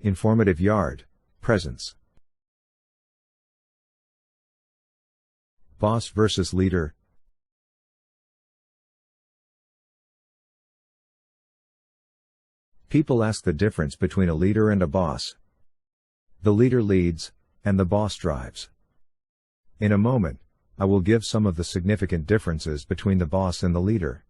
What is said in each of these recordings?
Informative yard, presence. Boss versus leader. People ask the difference between a leader and a boss. The leader leads, and the boss drives. In a moment, I will give some of the significant differences between the boss and the leader.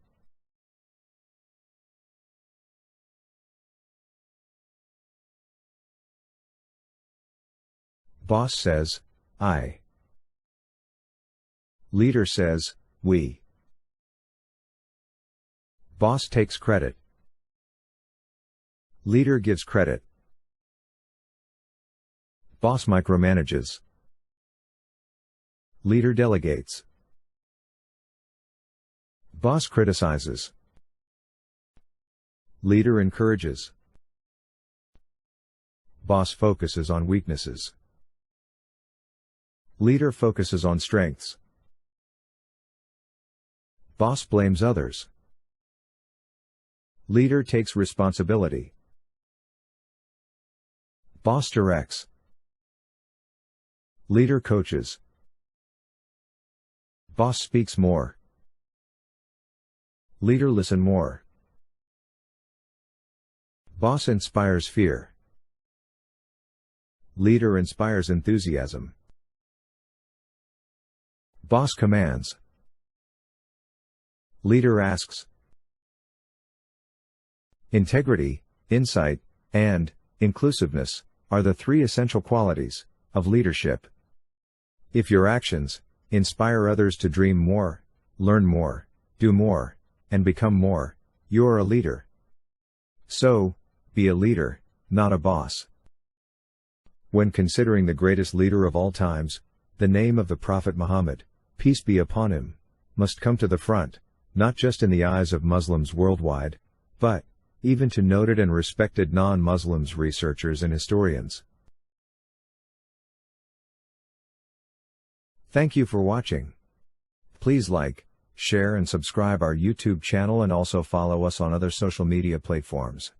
Boss says, I. Leader says, we. Boss takes credit. Leader gives credit. Boss micromanages. Leader delegates. Boss criticizes. Leader encourages. Boss focuses on weaknesses. Leader focuses on strengths. Boss blames others. Leader takes responsibility. Boss directs. Leader coaches. Boss speaks more. Leader listen more. Boss inspires fear. Leader inspires enthusiasm. Boss commands. Leader asks. Integrity, insight, and inclusiveness are the three essential qualities of leadership. If your actions inspire others to dream more, learn more, do more, and become more, you are a leader. So, be a leader, not a boss. When considering the greatest leader of all times, the name of the Prophet Muhammad, peace be upon him, must come to the front, not just in the eyes of Muslims worldwide, but even to noted and respected non-Muslims, researchers and historians. Thank you for watching. Please like, share and subscribe our YouTube channel and also follow us on other social media platforms.